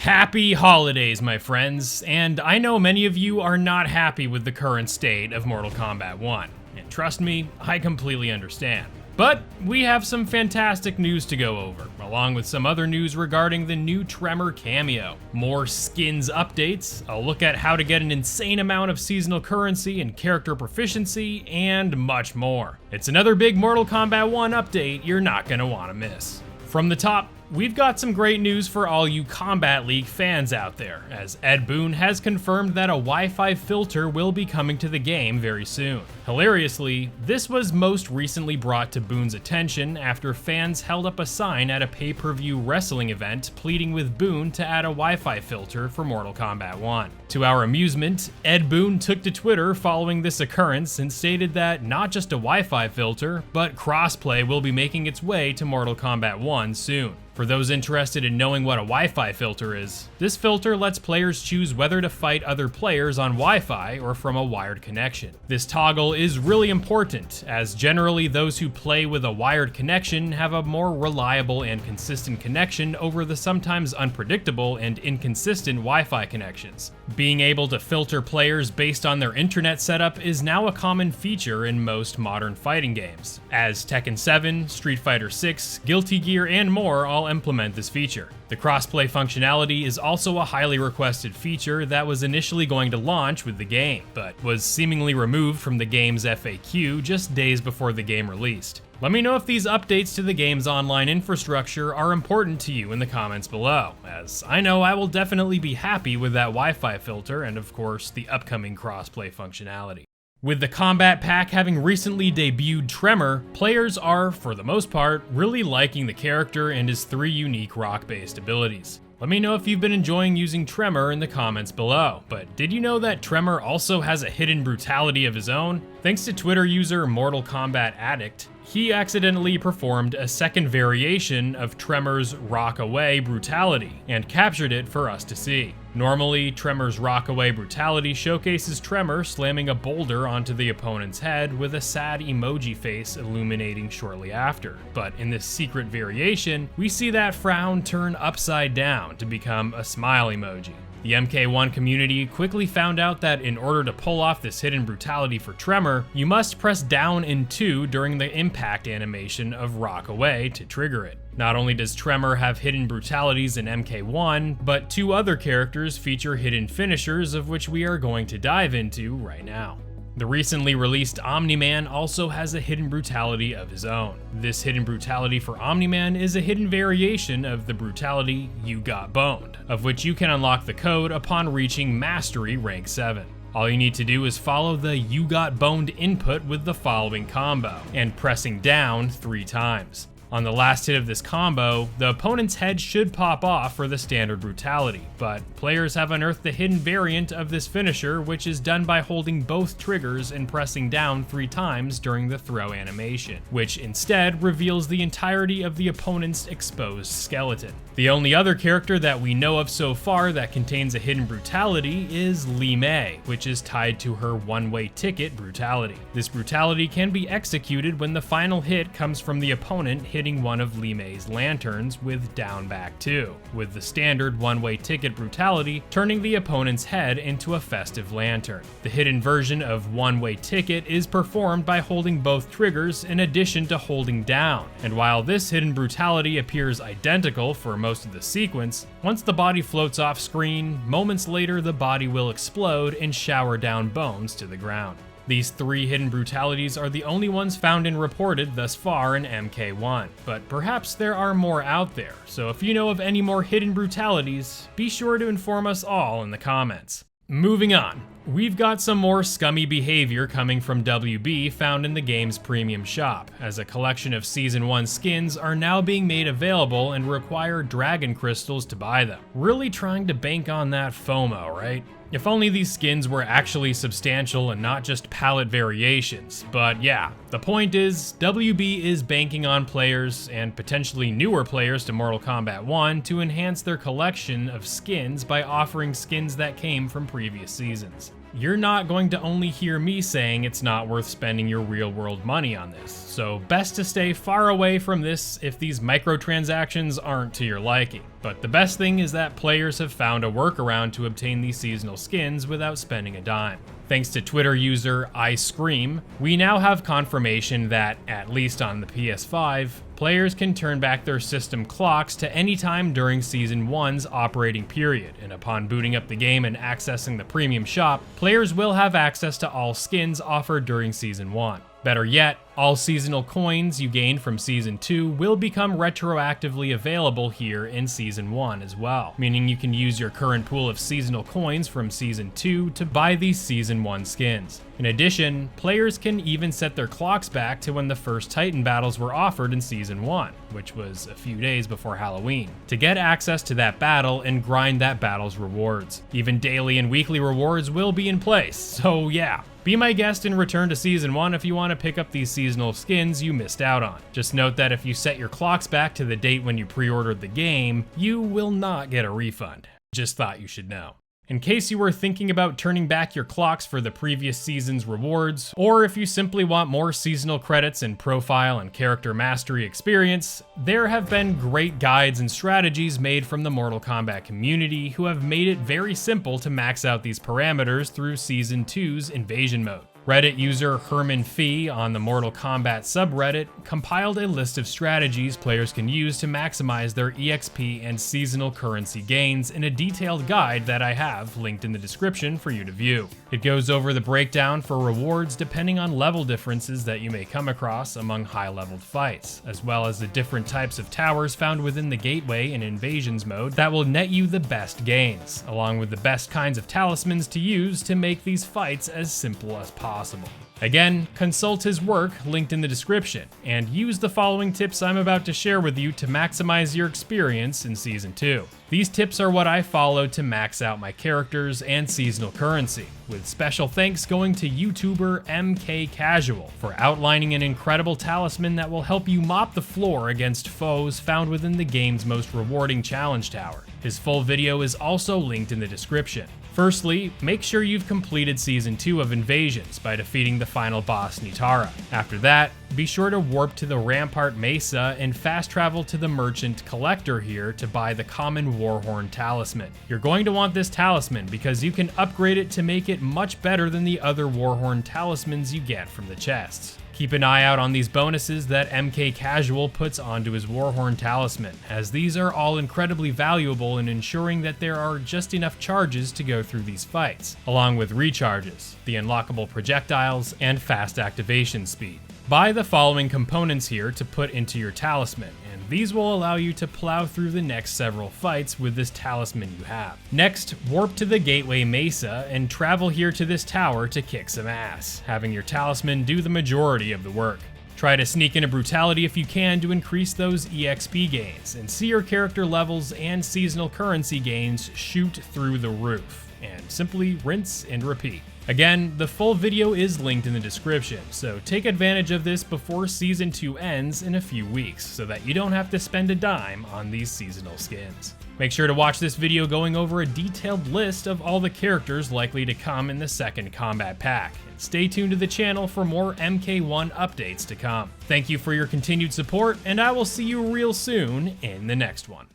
Happy holidays, my friends, and I know many of you are not happy with the current state of Mortal Kombat 1, and trust me, I completely understand. But we have some fantastic news to go over, along with some other news regarding the new Tremor cameo, more skins updates, a look at how to get an insane amount of seasonal currency and character proficiency, and much more. It's another big Mortal Kombat 1 update you're not gonna wanna miss. From the top, we've got some great news for all you Combat League fans out there, as Ed Boon has confirmed that a Wi-Fi filter will be coming to the game very soon. Hilariously, this was most recently brought to Boon's attention after fans held up a sign at a pay-per-view wrestling event pleading with Boon to add a Wi-Fi filter for Mortal Kombat 1. To our amusement, Ed Boon took to Twitter following this occurrence and stated that not just a Wi-Fi filter, but crossplay will be making its way to Mortal Kombat 1 soon. For those interested in knowing what a Wi-Fi filter is, this filter lets players choose whether to fight other players on Wi-Fi or from a wired connection. This toggle is really important, as generally those who play with a wired connection have a more reliable and consistent connection over the sometimes unpredictable and inconsistent Wi-Fi connections. Being able to filter players based on their internet setup is now a common feature in most modern fighting games, as Tekken 7, Street Fighter 6, Guilty Gear, and more all implement this feature. The crossplay functionality is also a highly requested feature that was initially going to launch with the game, but was seemingly removed from the game's FAQ just days before the game released. Let me know if these updates to the game's online infrastructure are important to you in the comments below, as I know I will definitely be happy with that Wi-Fi filter and of course the upcoming crossplay functionality. With the Combat Pack having recently debuted Tremor, players are, for the most part, really liking the character and his 3 unique rock-based abilities. Let me know if you've been enjoying using Tremor in the comments below, but did you know that Tremor also has a hidden brutality of his own? Thanks to Twitter user Mortal Kombat Addict, he accidentally performed a second variation of Tremor's Rock Away brutality and captured it for us to see. Normally, Tremor's Rock Away brutality showcases Tremor slamming a boulder onto the opponent's head with a sad emoji face illuminating shortly after. But in this secret variation, we see that frown turn upside down to become a smile emoji. The MK1 community quickly found out that in order to pull off this hidden brutality for Tremor, you must press down and 2 during the impact animation of Rock Away to trigger it. Not only does Tremor have hidden brutalities in MK1, but 2 other characters feature hidden finishers of which we are going to dive into right now. The recently released Omni-Man also has a hidden brutality of his own. This hidden brutality for Omni-Man is a hidden variation of the brutality You Got Boned, of which you can unlock the code upon reaching Mastery Rank 7. All you need to do is follow the You Got Boned input with the following combo, and pressing down 3 times. On the last hit of this combo, the opponent's head should pop off for the standard brutality, but players have unearthed the hidden variant of this finisher, which is done by holding both triggers and pressing down 3 times during the throw animation, which instead reveals the entirety of the opponent's exposed skeleton. The only other character that we know of so far that contains a hidden brutality is Li Mei, which is tied to her one-way ticket brutality. This brutality can be executed when the final hit comes from the opponent hitting one of Li Mei's lanterns with down back 2, with the standard one-way ticket brutality turning the opponent's head into a festive lantern. The hidden version of one-way ticket is performed by holding both triggers in addition to holding down, and while this hidden brutality appears identical for most of the sequence, once the body floats off screen, moments later the body will explode and shower down bones to the ground. These 3 hidden brutalities are the only ones found and reported thus far in MK1, but perhaps there are more out there, so if you know of any more hidden brutalities, be sure to inform us all in the comments. Moving on, we've got some more scummy behavior coming from WB found in the game's premium shop, as a collection of Season 1 skins are now being made available and require dragon crystals to buy them. Really trying to bank on that FOMO, right? If only these skins were actually substantial and not just palette variations, but yeah, the point is, WB is banking on players, and potentially newer players to Mortal Kombat 1, to enhance their collection of skins by offering skins that came from previous seasons. you're not going to only hear me saying it's not worth spending your real-world money on this, so best to stay far away from this if these microtransactions aren't to your liking. But the best thing is that players have found a workaround to obtain these seasonal skins without spending a dime. Thanks to Twitter user iScream, we now have confirmation that, at least on the PS5, players can turn back their system clocks to any time during Season 1's operating period, and upon booting up the game and accessing the premium shop, players will have access to all skins offered during Season 1. Better yet, all seasonal coins you gained from Season 2 will become retroactively available here in Season 1 as well, meaning you can use your current pool of seasonal coins from Season 2 to buy these Season 1 skins. In addition, players can even set their clocks back to when the first Titan battles were offered in Season 1, which was a few days before Halloween, to get access to that battle and grind that battle's rewards. Even daily and weekly rewards will be in place, so yeah. Be my guest and return to Season 1 if you want to pick up these seasonal skins you missed out on. Just note that if you set your clocks back to the date when you pre-ordered the game, you will not get a refund. Just thought you should know. In case you were thinking about turning back your clocks for the previous season's rewards, or if you simply want more seasonal credits and profile and character mastery experience, there have been great guides and strategies made from the Mortal Kombat community who have made it very simple to max out these parameters through Season 2's Invasion Mode. Reddit user Herman Fee on the Mortal Kombat subreddit compiled a list of strategies players can use to maximize their EXP and seasonal currency gains in a detailed guide that I have linked in the description for you to view. It goes over the breakdown for rewards depending on level differences that you may come across among high-leveled fights, as well as the different types of towers found within the gateway in Invasions Mode that will net you the best gains, along with the best kinds of talismans to use to make these fights as simple as possible. Again, consult his work linked in the description, and use the following tips I'm about to share with you to maximize your experience in Season 2. These tips are what I followed to max out my characters and seasonal currency, with special thanks going to YouTuber MK Kasual for outlining an incredible talisman that will help you mop the floor against foes found within the game's most rewarding challenge tower. His full video is also linked in the description. Firstly, make sure you've completed Season 2 of Invasions by defeating the final boss Nitara. After that, be sure to warp to the Rampart Mesa and fast travel to the Merchant Collector here to buy the common Warhorn Talisman. You're going to want this talisman because you can upgrade it to make it much better than the other Warhorn talismans you get from the chests. Keep an eye out on these bonuses that MK Kasual puts onto his Warhorn Talisman, as these are all incredibly valuable in ensuring that there are just enough charges to go through these fights, along with recharges, the unlockable projectiles, and fast activation speed. Buy the following components here to put into your talisman, and these will allow you to plow through the next several fights with this talisman you have. Next, warp to the Gateway Mesa and travel here to this tower to kick some ass, having your talisman do the majority of the work. Try to sneak in a brutality if you can to increase those EXP gains, and see your character levels and seasonal currency gains shoot through the roof, and simply rinse and repeat. Again, the full video is linked in the description, so take advantage of this before Season 2 ends in a few weeks, so that you don't have to spend a dime on these seasonal skins. Make sure to watch this video going over a detailed list of all the characters likely to come in the second combat pack, and stay tuned to the channel for more MK1 updates to come. Thank you for your continued support, and I will see you real soon in the next one.